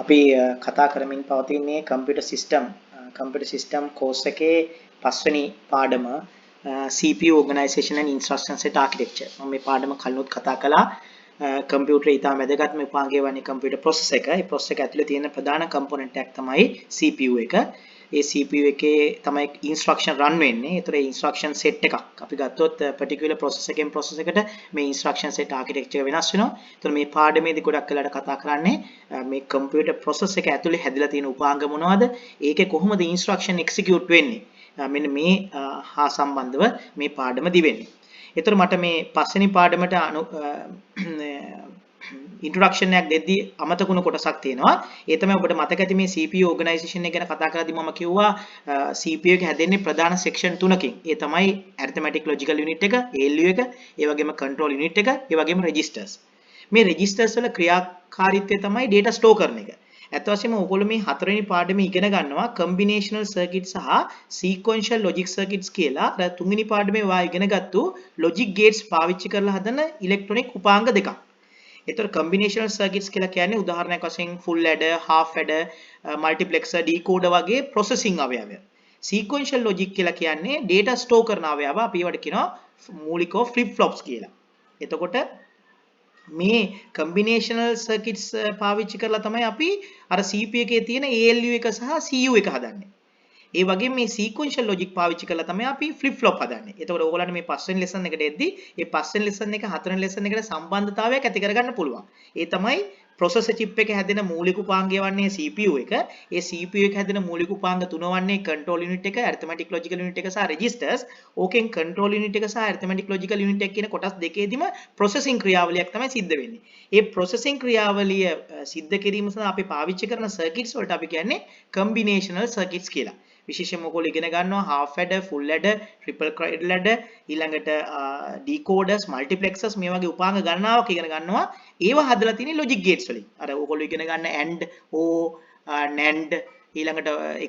අපි කතා කරමින් පවතින්නේ කම්පියුටර් සිස්ටම් කෝස් එකේ පස්වෙනි පාඩම CPU organization and instruction set architecture. මම මේ පාඩම කලිනුත් කතා කළා. කම්පියුටරේ ඉතාම වැදගත්ම උපාංගය වන්නේ කම්පියුටර් process එක. ඒ process එක ඇතුලේ තියෙන ප්‍රධාන component එකක් තමයි CPU එක. ඒ CPU එකේ තමයි instruction run වෙන්නේ. ඒතර ඒ instruction set එකක් අපි ගත්තොත් particular process එකෙන් process එකට මේ instruction set architecture වෙනස් වෙනවා. ඒතර මේ පාඩමේදී ගොඩක් වෙලාට කතා කරන්නේ මේ computer process එක ඇතුලේ හැදිලා තියෙන උපාංග මොනවද? ඒකේ කොහොමද instruction execute වෙන්නේ? මෙන්න මේ හා සම්බන්ධව මේ පාඩම දිවෙන්නේ. ඒතර මට මේ පස්වෙනි පාඩමට introduction එකක් දෙද්දී අමතකුණු කොටසක් තියෙනවා. ඒ තමයි ඔබට මතක ඇති මේ CPU organization එක ගැන කතා කරද්දී මම කිව්වා CPU එක හැදෙන්නේ ප්‍රධාන section තුනකින්. ඒ තමයි arithmetic logical unit එක, ALU එක, ඒ වගේම control unit එක, ඒ වගේම registers. මේ registers වල ක්‍රියාකාරීත්වය තමයි data store කරන එක. ඇත්ත වශයෙන්ම ඔයගොල්ලෝ මේ හතරවෙනි පාඩමේ ඉගෙන ගන්නවා combinational circuits සහ sequential logic circuits කියලා. අර තුන්වෙනි පාඩමේ වා ඉගෙනගත්තු logic gates පාවිච්චි කරලා හදන ඉලෙක්ට්‍රොනික උපාංග දෙකක්. ඒතර combinational circuits කියලා කියන්නේ උදාහරණයක් වශයෙන් full adder, half adder, multiplexer, decoder වගේ processing අවයව. sequential logic කියලා කියන්නේ data store කරන අවයව. අපි ඒවට කියනවා මූලිකව flip flops කියලා. එතකොට මේ combinational circuits පාවිච්චි කරලා තමයි අපි අර CPU එකේ තියෙන ALU එක සහ CU එක හදන්නේ. ඒ වගේම මේ sequential logic පාවිච්චි කරලා තමයි අපි flip flop හදන්නේ. එතකොට ඕගොල්ලන්ට මේ පස්වෙනි lesson එකට එද්දී මේ පස්වෙනි lesson එක හතරවෙනි lesson එකට සම්බන්ධතාවයක් ඇති කරගන්න පුළුවන්. ඒ තමයි processor chip එක හැදෙන මූලික උපාංගය වන්නේ CPU එක. ඒ CPU එක හැදෙන මූලික උපාංග තුන වන්නේ control unit එක, arithmetic logical unit එක සහ registers. ඕකෙන් control unit එක සහ arithmetic logical unit එක කියන කොටස් දෙකේදීම processing ක්‍රියාවලියක් තමයි සිද්ධ වෙන්නේ. ඒ processing ක්‍රියාවලිය සිද්ධ කිරීම සඳහා අපි පාවිච්චි කරන circuits වලට අපි කියන්නේ combinational circuits කියලා. විශේෂයෙන්ම ඔයගොල්ලෝ ඉගෙන ගන්නවා half adder, full adder, triple cradle adder, ඊළඟට decoders, multiplexers මේ වගේ උපාංග ගණනාවක් ඉගෙන ගන්නවා. ඒවා හදලා තියෙන්නේ logic gates වලින්. අර ඔයගොල්ලෝ ඉගෙන ගන්න AND, OR, NAND, ඊළඟට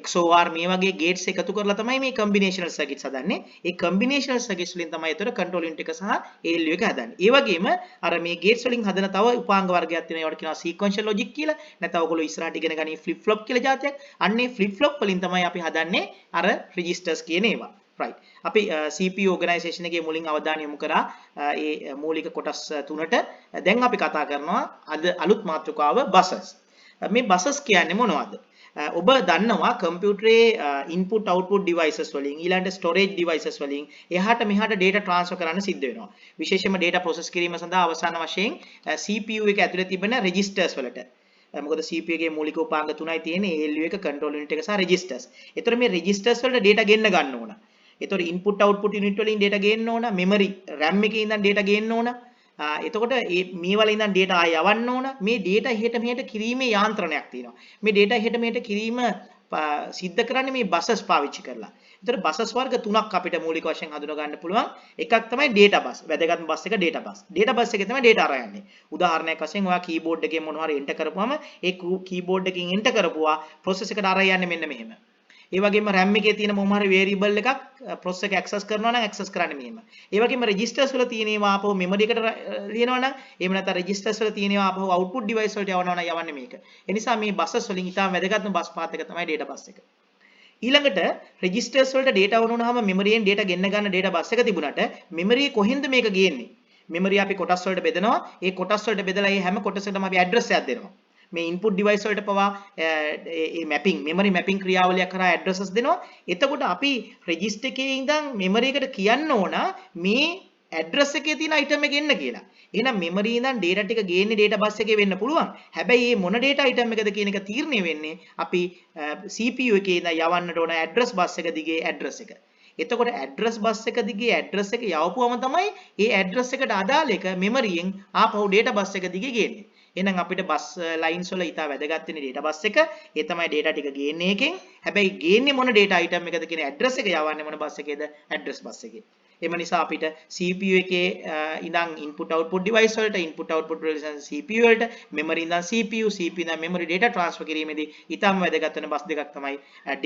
XOR මේ වගේ gates එකතු කරලා තමයි මේ combinational circuits හදන්නේ. ඒ combinational circuits වලින් තමයි ඒතර control unit එක සහ ALU එක හදන්නේ. ඒ වගේම අර මේ gates වලින් හදන තව උපාංග වර්ගයක් තියෙනවා. ඒවට කියනවා sequential logic කියලා. නැත්නම් ඔයගොල්ලෝ ඉස්සරහට ඉගෙන ගනි flip flop කියලා જાතියක්. අන්නේ flip flop වලින් තමයි අපි හදන්නේ අර registers කියන ඒවා. right. අපි CPU organization එකේ මුලින් අවධානය යොමු කරා ඒ මූලික කොටස් තුනට. දැන් අපි කතා කරනවා අද අලුත් මාතෘකාව buses. මේ buses කියන්නේ මොනවද? ඔබ දන්නවා කම්පියුටරේ input output devices වලින් ඊළඟට storage devices වලින් එහාට මෙහාට data transfer කරන්න සිද්ධ වෙනවා. විශේෂයෙන්ම data process කිරීම සඳහා අවසාන වශයෙන් CPU එක ඇතුලේ තිබෙන registers වලට. මොකද CPU එකේ මූලික උපාංග තුනයි තියෙන්නේ ALU එක, control unit එක සහ registers. ඒතර මේ registers වලට data ගෙන්න ගන්න ඕන. ඒතර input output unit වලින් data ගේන්න ඕන, memory RAM එකේ ඉඳන් data ගේන්න ඕන. එතකොට මේ වල ඉඳන් data ආය යවන්න ඕන. මේ data එහෙට මෙහෙට කිරීමේ යාන්ත්‍රණයක් තියෙනවා. මේ data එහෙට මෙහෙට කිරීම සිද්ධ කරන්නේ මේ buses පාවිච්චි කරලා. ඒතර buses වර්ග තුනක් අපිට මූලික වශයෙන් හඳුනා ගන්න පුළුවන්. එකක් තමයි data bus. වැදගත්ම bus එක data bus. data bus එකේ තමයි data අරන් යන්නේ. උදාහරණයක් වශයෙන් ඔයා keyboard එකේ මොනවා හරි enter කරපුවම ඒ keyboard එකකින් enter කරපුවා process එකට අරන් යන්නේ මෙන්න මෙහෙම. ඒ වගේම RAM එකේ තියෙන මොම හරි variable එකක් process එක access කරනවා නම් access කරන්නේ මෙහෙම. ඒ වගේම registers වල තියෙන ඒවා ආපහු memory එකට ලියනවා නම් එහෙම නැත්නම් registers වල තියෙන ඒවා ආපහු output device වලට යවනවා නම් යවන්නේ මේක. ඒ නිසා මේ buses වලින් ඉතාම වැදගත්ම bus path එක තමයි data bus එක. ඊළඟට registers වලට data වුණාම memory එකෙන් data ගෙන්න ගන්න data bus එක තිබුණාට memory කොහෙන්ද මේක ගේන්නේ? memory අපි කොටස් වලට බෙදනවා. ඒ කොටස් වලට බෙදලා ඒ හැම කොටසකටම අපි address එකක් දෙනවා. මේ input device වලට පවා ඒ mapping memory mapping ක්‍රියාවලියක් කරා addresses දෙනවා. එතකොට අපි register එකේ ඉඳන් memory එකට කියන්න ඕන මේ address එකේ තියෙන item එක එන්න කියලා. එහෙනම් memory ඉඳන් data ටික ගේන්නේ data bus එකේ වෙන්න පුළුවන්. හැබැයි මේ මොන data item එකද කියන එක තීරණය වෙන්නේ අපි CPU එකේ ඉඳන් යවන්නට ඕන address bus එක දිගේ address එක. එතකොට address bus එක දිගේ address එක යවපුවම තමයි ඒ address එකට අදාළ එක memory යෙන් ආපහු data bus එක දිගේ ගේන්නේ. එහෙනම් අපිට bus lines වල ඉතා වැදගත් වෙන data bus එක. ඒ තමයි data ටික ගේන්නේ එකෙන්. හැබැයි ගේන්නේ මොන data item එකද කියන address එක යවන්නේ මොන bus එකේද? address bus එකේ. එම නිසා අපිට CPU එකේ ඉඳන් input output device වලට input output CPU වලට memory ඉඳන් CPU ඉඳන් memory data transfer කිරීමේදී ඉතාම වැදගත් වෙන bus දෙකක් තමයි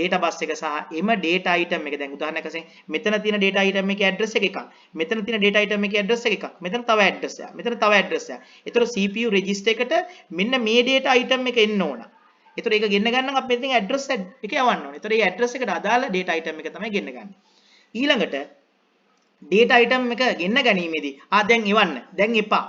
data bus එක සහ එම data item එක. දැන් උදාහරණයක් වශයෙන් මෙතන තියෙන data item එකේ address එක එකක්. මෙතන තියෙන data item එකේ address එක එකක්. මෙතන තව address එකක්. මෙතන තව address එකක්. ඒතර CPU register එකට මෙන්න මේ data item එක එන්න ඕන. ඒතර ඒක ගෙන්න ගන්න නම් අපි මෙතන ඇඩ්‍රස් එක යවන්න ඕනේ. ඒතර මේ ඇඩ්‍රස් එකට අදාළ data item එක තමයි ගෙන්න ගන්න. ඊළඟට data item එක ගෙන්න ගැනීමේදී දැන් එවන්න. දැන් එපා.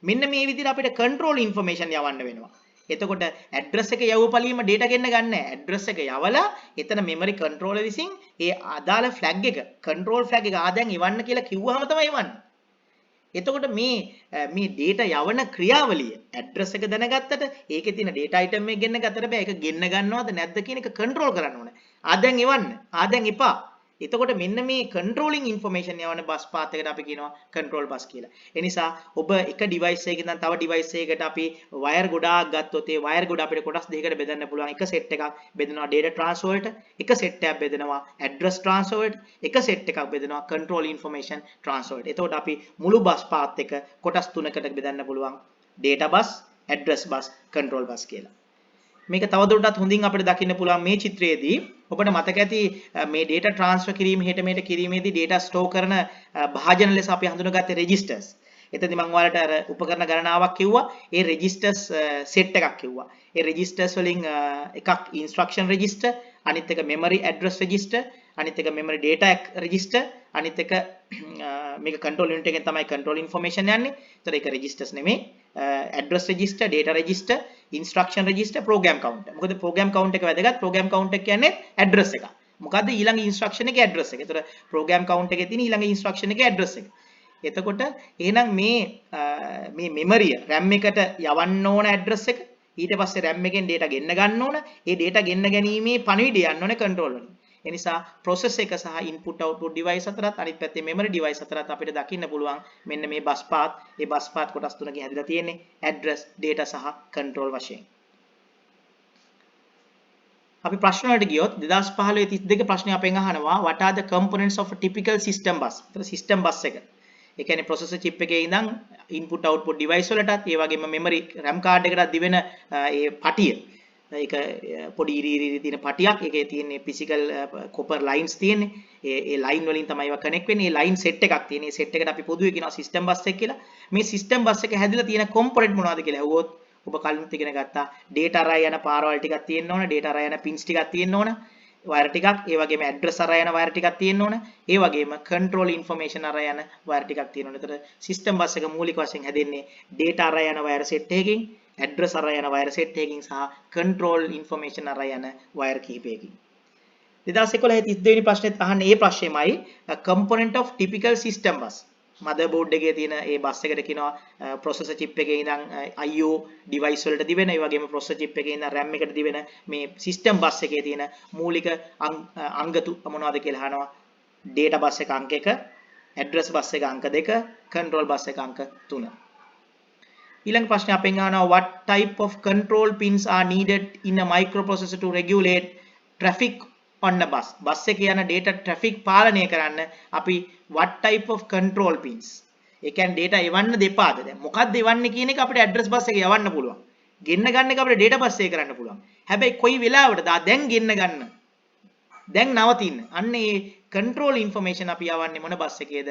මෙන්න මේ විදිහට අපිට control information යවන්න වෙනවා. එතකොට ඇඩ්‍රස් එක යවුව පළියෙම data ගෙන්න ගන්න නැහැ. ඇඩ්‍රස් එක යවලා එතන memory controller විසින් ඒ අදාළ flag එක control flag එක දැන් එවන්න කියලා කිව්වහම තමයි එවන්නේ. එතකොට මේ data යවන ක්‍රියාවලිය ඇඩ්‍රස් එක දැනගත්තට ඒකේ තියෙන data item එක ගෙන්න ගත්තට බෑ. ඒක ගෙන්න ගන්නවද නැද්ද කියන එක control කරන්න ඕනේ. දැන් එවන්න. දැන් එපා. එතකොට මෙන්න මේ controlling information යවන bus path එකට අපි කියනවා control bus කියලා. ඒ නිසා ඔබ එක device එකකින් ඉඳන් තව device එකකට අපි wire ගොඩාක් ගත්තොත් ඒ wire ගොඩ අපිට කොටස් දෙකකට බෙදන්න පුළුවන්. එක set එකක් බෙදනවා data transfer වලට, එක set එකක් බෙදනවා address transfer වලට, එක set එකක් බෙදනවා control information transfer වලට. එතකොට අපි මුළු bus path එක කොටස් තුනකට බෙදන්න පුළුවන්. data bus, address bus, control bus කියලා. මේක තවදුරටත් හොඳින් අපිට දකින්න පුළුවන් මේ චිත්‍රයේදී. ඔබට මතක ඇති මේ data transfer කිරීම හෙට මෙහෙට කිරීමේදී data store කරන භාජන ලෙස අපි හඳුනාගත්තේ registers. එතනදී මම ඔයාලට අර උපකරණ ගණනාවක් කිව්වා. ඒ registers set එකක් කිව්වා. ඒ registers වලින් එකක් instruction register, අනිත් එක memory address register, අනිත් එක memory data register, අනිත් එක මේක control unit එකෙන් තමයි control information යන්නේ. ඒතර ඒක registers නෙමෙයි. address register, data register, instruction register, program counter. මොකද program count එක වැදගත්. program count එක කියන්නේ address එක. මොකද්ද ඊළඟ instruction එකේ address එක. ඒතර program count එකේ තියෙන ඊළඟ instruction එකේ address එක. එතකොට එහෙනම් මේ memory RAM එකට යවන්න ඕන address එක, ඊට පස්සේ RAM එකෙන් data ගෙන්න ගන්න ඕන. ඒ data ගෙන්න ගැනීමේ පණිවිඩය යන්න ඕනේ control වලින්. ඒ නිසා process එක සහ input output device අතරත් අනිත් පැත්තේ memory device අතරත් අපිට දකින්න පුළුවන් මෙන්න මේ bus path. ඒ bus path කොටස් තුනකින් හැදිලා තියෙන්නේ address, data සහ control වශයෙන්. අපි ප්‍රශ්න වලට ගියොත් 2015 32 ප්‍රශ්නේ අපෙන් අහනවා what are the components of a typical system bus? ඒතර system bus එක. ඒ කියන්නේ processor chip එකේ ඉඳන් input output device වලටත් ඒ වගේම memory RAM card එකටත් දිවෙන ඒ පටිය. ඒක පොඩි ඉරි තියෙන පටියක්. ඒකේ තියෙන physical copper lines තියෙන්නේ. ඒ line වලින් තමයි ඒවා connect වෙන්නේ. ඒ line set එකක් තියෙන. ඒ set එකට අපි පොදුවේ කියනවා system bus එක කියලා. මේ system bus එක හැදිලා තියෙන component මොනවද කියලා අහුවොත් ඔබ කලින් ඉගෙන ගත්තා data array යන පාරවල් ටිකක් තියෙන්න ඕන. data array යන pins ටිකක් තියෙන්න ඕන. wire ටිකක්, ඒ වගේම address array යන wire ටිකක් තියෙන්න ඕන. ඒ වගේම control information array යන wire ටිකක් තියෙන්න ඕන. ඒතර system bus එක මූලික වශයෙන් හැදෙන්නේ data array යන wire set එකකින්, address array යන wire set එකකින් සහ control information array යන wire කිහිපයකින්. 2011 32 වෙනි ප්‍රශ්නෙත් අහන්නේ මේ ප්‍රශ්නයමයි component of typical system bus. motherboard එකේ තියෙන ඒ බස් එකට කියනවා processor chip එකේ ඉඳන් IO device වලට දිවෙන, ඒ වගේම processor chip එකේ ඉඳන් RAM එකට දිවෙන මේ system bus එකේ තියෙන මූලික අංග මොනවද කියලා අහනවා. data bus එක අංක 1, address bus එක අංක 2, control bus එක අංක 3. ඊළඟ ප්‍රශ්නේ අපෙන් අහනවා what type of control pins are needed in a microprocessor to regulate traffic on a bus. bus එකේ යන data traffic පාලනය කරන්න අපි what type of control pins. ඒ කියන්නේ data එවන්න දෙපාද. දැන් මොකක්ද එවන්නේ කියන එක අපිට address bus එකේ යවන්න පුළුවන්. ගෙන්න ගන්න එක අපිට data bus එකේ කරන්න පුළුවන්. හැබැයි කොයි වෙලාවටද දැන් ගෙන්න ගන්න. දැන් නවතින්න. අන්න ඒ control information අපි යවන්නේ මොන bus එකේද?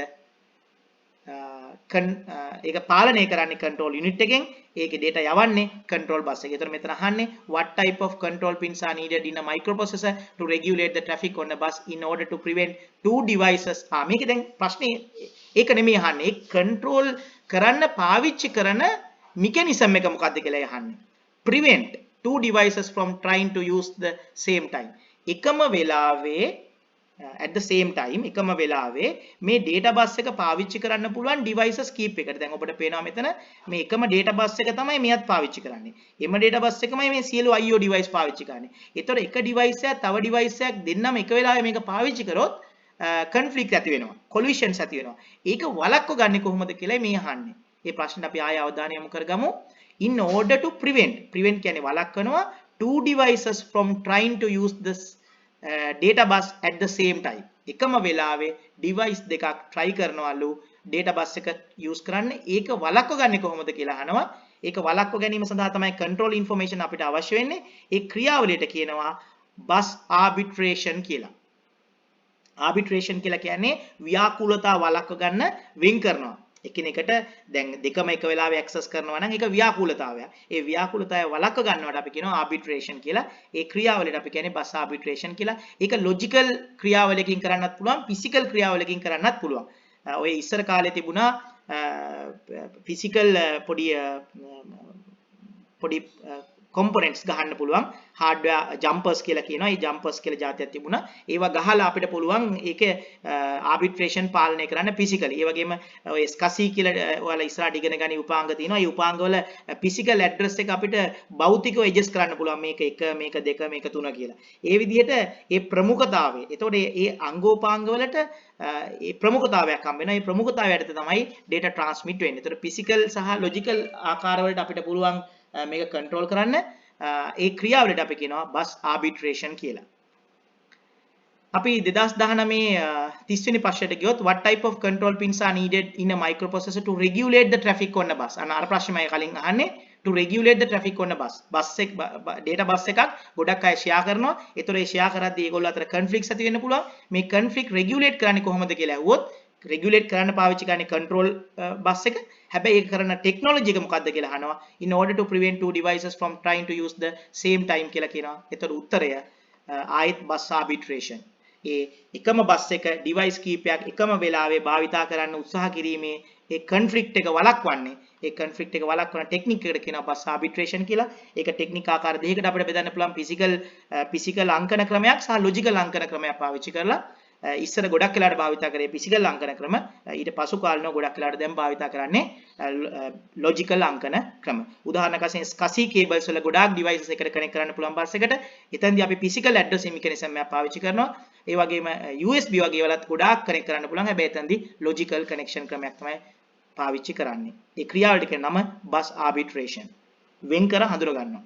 ඒක පාලනය කරන්නේ control unit එකෙන්. ඒකේ data යවන්නේ control bus එකේ. ඒතර මෙතන අහන්නේ what type of control pins are needed in a microprocessor to regulate the traffic on the bus in order to prevent two devices. මේක දැන් ප්‍රශ්නේ ඒක නෙමෙයි අහන්නේ. ඒ control කරන්න පාවිච්චි කරන mechanism එක මොකක්ද කියලා අහන්නේ. prevent two devices from trying to use the same time. එකම වෙලාවේ at the same time එකම වෙලාවේ මේ data bus එක පාවිච්චි කරන්න පුළුවන් devices කීප එකට. දැන් ඔබට පේනවා මෙතන මේ එකම data bus එක තමයි මෙයත් පාවිච්චි කරන්නේ. එම data bus එකමයි මේ සියලු IO device පාවිච්චි කරන්නේ. ඒතකොට එක device එකක් තව device එකක් දෙන්නම එක වෙලාවෙ මේක පාවිච්චි කරොත් conflict ඇති වෙනවා. collisions ඇති වෙනවා. ඒක වළක්ව ගන්නේ කොහොමද කියලා මේ අහන්නේ. මේ ප්‍රශ්නේ අපි ආය අවධානය යොමු කරගමු. in order to prevent කියන්නේ වළක්වනවා two devices from trying to use this data bus at the same time. එකම වෙලාවේ device දෙකක් try කරනවලු data bus එක use කරන්න. ඒක වළක්ව ගන්නේ කොහොමද කියලා අහනවා. ඒක වළක්ව ගැනීම සඳහා තමයි control information අපිට අවශ්‍ය වෙන්නේ. ඒ ක්‍රියාවලියට කියනවා bus arbitration කියලා. arbitration කියලා කියන්නේ ව්‍යාකූලතාව වළක්ව ගන්න වෙන් කරනවා. එකිනෙකට දැන් දෙකම එක වෙලාවෙ ඇක්සස් කරනවා නම් ඒක ව්‍යාකූලතාවයක්. ඒ ව්‍යාකූලතාවය වළක්ව ගන්නවට අපි කියනවා ආබිට්‍රේෂන් කියලා. ඒ ක්‍රියාවලියට අපි කියන්නේ බස් ආබිට්‍රේෂන් කියලා. ඒක ලොජිකල් ක්‍රියාවලියකින් කරන්නත් පුළුවන්, ෆිසිකල් ක්‍රියාවලියකින් කරන්නත් පුළුවන්. ඔය ඉස්සර කාලේ තිබුණා ෆිසිකල් පොඩි කොම්පොනන්ට්ස් ගහන්න පුළුවන් හાર્ඩ්වෙයාර් ජම්පර්ස් කියලා කියනවා. මේ ජම්පර්ස් කියලා જાතියක් තිබුණා. ඒවා ගහලා අපිට පුළුවන් ඒක ආබිට්‍රේෂන් පාලනය කරන්න ෆිසිකලි. ඒ වගේම ඔය ස්කසී කියලා ඔයාලා ඉස්සරහට ඉගෙන ගනි උපාංග තියෙනවා. මේ උපාංග වල ෆිසිකල් ඇඩ්‍රස් එක අපිට භෞතිකව ඇඩ්ජස්ට් කරන්න පුළුවන්. මේක 1 මේක 2 මේක 3 කියලා. ඒ විදිහට මේ ප්‍රමුඛතාවය. එතකොට මේ අංගෝපාංග වලට ඒ ප්‍රමුඛතාවයක් හම්බ වෙනවා. මේ ප්‍රමුඛතාවයට තමයි data transmit වෙන්නේ. එතකොට ෆිසිකල් සහ ලොජිකල් ආකාර වලට අපිට පුළුවන් මේක කන්ට්‍රෝල් කරන්න. ඒ ක්‍රියාවලියට අපි කියනවා බස් ආබිට්‍රේෂන් කියලා. අපි 2019 30 වෙනි පස්සට ගියොත් what type of control pins are needed in a microprocessor to regulate the traffic on a bus. අර ප්‍රශ්නේ මම කලින් අහන්නේ to regulate the traffic on a bus. Bus එක data bus එකක් ගොඩක් අය share කරනවා. ඒතර ඒ share කරද්දී ඒගොල්ලෝ අතර conflicts ඇති වෙන්න පුළුවන්. මේ conflict regulate කරන්නේ කොහොමද කියලා ඇහුවොත් regulate කරන්න පාවිච්චි කරන්නේ control bus එක. හැබැයි ඒක කරන technology එක මොකක්ද කියලා අහනවා. In order to prevent two devices from trying to use the same time කියලා කියනවා. ඒතර උත්තරය ආයෙත් bus arbitration. ඒ එකම බස් එක device කීපයක් එකම වෙලාවේ භාවිතා කරන්න උත්සාහ කිරීමේ ඒ conflict එක වළක්වන්නේ. ඒ conflict එක වළක්වන ටෙක්නික් එකට කියනවා bus arbitration කියලා. ඒක ටෙක්නික් ආකාර දෙකකට අපිට බෙදන්න පුළුවන් physical අංකන ක්‍රමයක් සහ logical අංකන ක්‍රමයක් පාවිච්චි කරලා. ඉස්සර ගොඩක් වෙලාට භාවිතා කරේ physical අංකන ක්‍රම. ඊට පසු කාලෙනව ගොඩක් වෙලාට දැන් භාවිතා කරන්නේ logical අංකන ක්‍රම. උදාහරණයක් වශයෙන් SCSI cables වල ගොඩාක් devices එකට connect කරන්න පුළුවන් බස් එකට. එතෙන්දී අපි physical addressing mechanism එකක් පාවිච්චි කරනවා. ඒ වගේම USB වගේ වලත් ගොඩාක් connect කරන්න පුළුවන්. හැබැයි එතෙන්දී logical connection ක්‍රමයක් තමයි පාවිච්චි කරන්නේ. ඒ ක්‍රියාවලියට කියන නම bus arbitration. වෙන් කර හඳුන ගන්නවා.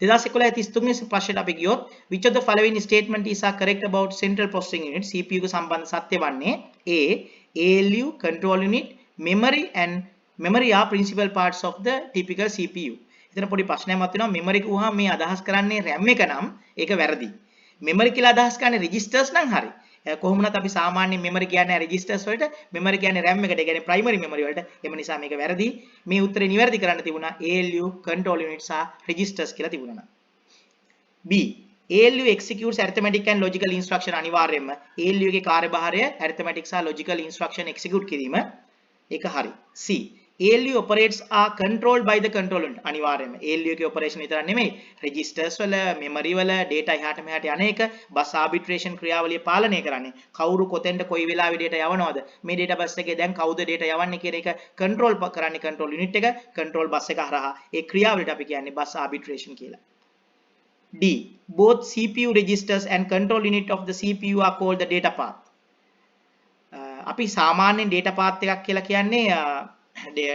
2011 33 ප්‍රශ්නයට අපි ගියොත් which of the following statement is correct about central processing unit CPU ක සම්බන්ධ සත්‍ය වන්නේ A ALU control unit memory and memory are principal parts of the typical CPU. එතන පොඩි ප්‍රශ්නයක් මතුවෙනවා memory කිව්වහම මේ අදහස් කරන්නේ RAM එක නම් ඒක වැරදි. memory කියලා අදහස් කරන්නේ registers නම් හරි. කොහොමුණත් අපි සාමාන්‍ය memory කියන්නේ registers වලට memory කියන්නේ RAM එකට. ඒ කියන්නේ primary memory වලට. එම නිසා මේක වැරදි. මේ උත්තරේ නිවැරදි කරන්න තිබුණා ALU control unit සහ registers කියලා තිබුණා. B ALU executes arithmetic and logical instruction අනිවාර්යයෙන්ම ALU එකේ කාර්යභාරය arithmetic සහ logical instruction execute කිරීම. ඒක හරි. C ALU operates are controlled by the control unit අනිවාර්යයෙන්ම ALU එකේ operation විතරක් නෙමෙයි registers වල memory වල data එහාට මෙහාට යන එක bus arbitration ක්‍රියාවලිය පාලනය කරන්නේ. කවුරු කොතෙන්ද කොයි වෙලාවෙ data යවනවද? මේ data bus එකේ දැන් කවුද data යවන්නේ කියන එක control කරන්නේ control unit එක control bus එක හරහා. ඒ ක්‍රියාවලියට අපි කියන්නේ bus arbitration කියලා. D both CPU registers and control unit of the CPU are called the data path. අපි සාමාන්‍යයෙන් data path එකක් කියලා කියන්නේ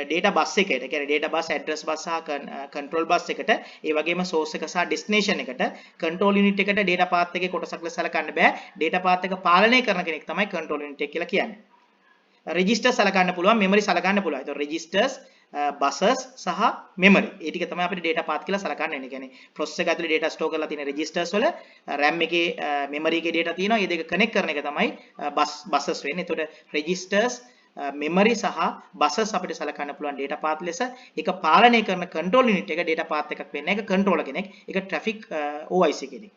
data bus එකට. ඒ කියන්නේ data bus address bus සහ control bus එකට ඒ වගේම source එක සහ destination එකට control unit එකට data path එකේ කොටසක් ලෙස සලකන්න බෑ. data path එක පාලනය කරන කෙනෙක් තමයි control unit එක කියලා කියන්නේ. registers සලකන්න පුළුවන්, memory සලකන්න පුළුවන්. ඒතකොට registers buses සහ memory. ඒ ටික තමයි අපිට data path කියලා සලකන්න වෙන්නේ. කියන්නේ processor එක ඇතුලේ data store කරලා තියෙන registers වල RAM එකේ memory එකේ data තියෙනවා. මේ දෙක connect කරන එක තමයි buses වෙන්නේ. එතකොට registers memory සහ buses අපිට සලකන්න පුළුවන් data path ලෙස. ඒක පාලනය කරන control unit එක data path එකක් වෙන්නේ. ඒක controller කෙනෙක්. ඒක traffic OIC කෙනෙක්.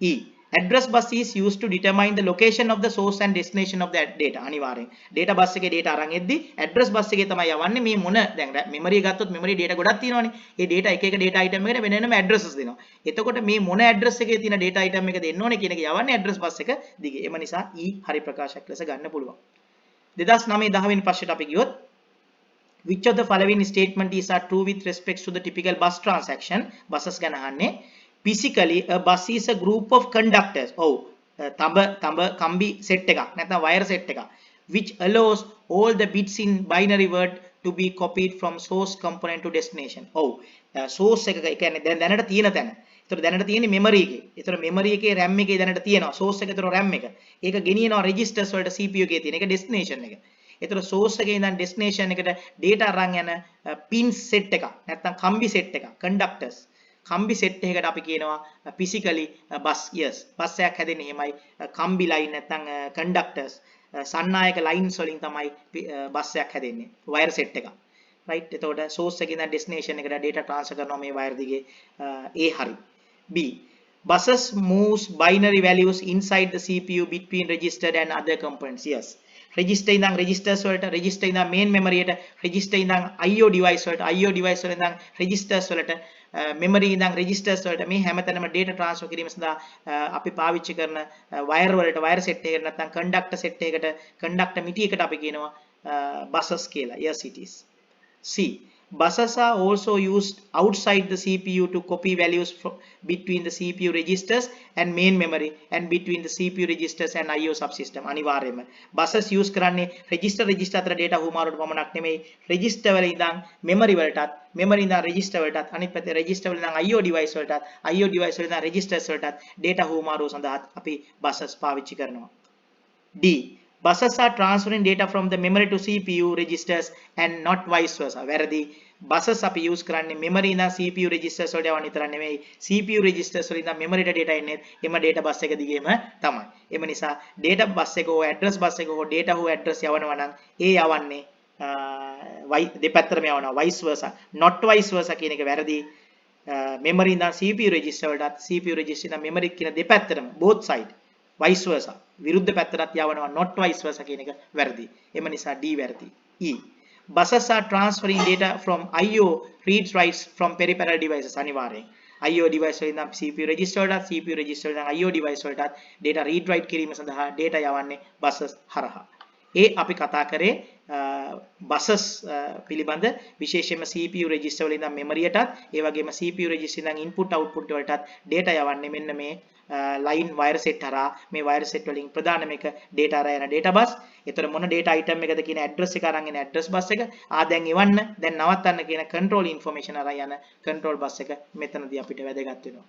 E address bus is used to determine the location of the source and destination of the data. අනිවාර්යෙන් data bus එකේ data අරන් එද්දි address bus එකේ තමයි යවන්නේ. මේ මොන දැන් memory එක ගත්තොත් memory data ගොඩක් තියෙනවානේ. ඒ data එක එක data item එකට වෙන වෙනම addresses දෙනවා. එතකොට මේ මොන address එකේ තියෙන data item එක දෙන්න ඕනේ කියන එක යවන්නේ address bus එක දිගේ. එම නිසා E හරි ප්‍රකාශයක් ලෙස ගන්න පුළුවන්. 2009 10 වෙනි ප්‍රශ්නයට අපි ගියොත් which of the following statement is true with respect to the typical bus transaction? buses ගැන අහන්නේ. Physically a bus is a group of conductors. ඔව් කම්බි set එකක් නැත්නම් wire set එකක් which allows all the bits in binary word to be copied from source component to destination. ඔව් source එක කියන්නේ දැනට තියෙන තැන. ඒතර දැනට තියෙන්නේ memory එකේ. ඒතර memory එකේ RAM එකේ දැනට තියෙනවා. source එක ඒතර RAM එක. ඒක ගෙනියනවා registers වලට CPU එකේ තියෙන. ඒක destination එක. ඒතර source එකේ ඉඳන් destination එකට data අරන් යන pin set එකක් නැත්නම් කම්බි set එකක් conductors. කම්බි set එකකට අපි කියනවා physically bus. yes bus එකක් හැදෙන්නේ එහෙමයි කම්බි line නැත්නම් conductors සන්නායක ලයින්ස් වලින් තමයි බස් එකක් හැදෙන්නේ වයර් සෙට් එකක් right එතකොට source එකකින් දැන් destination එකට data transfer කරනවා මේ wire දිගේ A හරි B buses moves binary values inside the CPU between registered and other components yes register ඉඳන් registers වලට register ඉඳන් main memory එට register ඉඳන් IO device වලට IO device වල ඉඳන් registers වලට memory ඉඳන් registers වලට මේ හැමතැනම data transfer කිරීම සඳහා අපි පාවිච්චි කරන wire වලට wire set එකකට නැත්නම් conductor set එකකට conductor මිටි එකට අපි කියනවා buses කියලා yes it is C. Buses are also used outside the CPU to copy values between the CPU registers and main memory and between the CPU registers and IO subsystem. අනිවාර්යයෙන්ම buses use කරන්නේ register අතර data හුවමාරුවට පමණක් නෙමෙයි register වල ඉඳන් memory වලටත් memory ඉඳන් register වලටත් අනිත් පැත්තේ register වල ඉඳන් IO device වලටත් IO device වල ඉඳන් registers වලටත් data හුවමාරුව සඳහා අපි buses පාවිච්චි කරනවා. D. Buses are transferring data from the memory to CPU registers and not vice versa. වැරදි. buses අපි use කරන්නේ memory ඉඳන් CPU registers වලට යවන්න විතර නෙමෙයි CPU registers වල ඉඳන් memory ට data එන්නේ එම data bus එක දිගේම තමයි. එම නිසා data bus එක හෝ address bus එක හෝ data හෝ address යවනවා නම් ඒ යවන්නේ දෙපැත්තටම යවනවා vice versa. not vice versa කියන එක වැරදි. memory ඉඳන් CPU register වලටත් CPU register ඉඳන් memory කියන දෙපැත්තටම both side vice versa විරුද්ධ පැත්තටත් යවනවා not vice versa කියන එක වැරදි. එම නිසා D වැරදි. E. Buses are transferring data from IO reads writes from peripheral devices අනිවාර්යෙන්. IO device වලින් නම් CPU register වලට CPU register වලින් IO device වලට data read write කිරීම සඳහා data යවන්නේ buses හරහා. ඒ අපි කතා කරේ buses පිළිබඳ විශේෂයෙන්ම CPU register වලින් නම් memory යටත් ඒ වගේම CPU register ඉඳන් input output වලටත් data යවන්නේ මෙන්න මේ line wire set හරහා මේ wire set වලින් ප්‍රධානම එක data අරගෙන යන data bus. ඒතර මොන data item එකද කියන address එක අරන් එන address bus එක. දැන් එවන්න දැන් නවත්තන්න කියන control information අරන් යන control bus එක මෙතනදී අපිට වැදගත් වෙනවා.